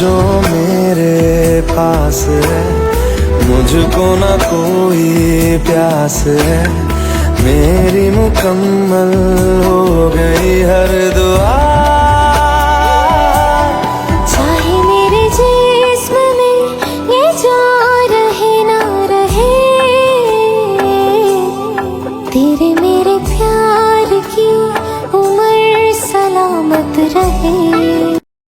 जो मेरे पास है, मुझको ना कोई प्यास है, मेरी मुकम्मल हो गई हर दुआ। चाहे मेरे जिस्म में ये जो रहे ना रहे, तेरे मेरे प्यार की उम्र सलामत रहे।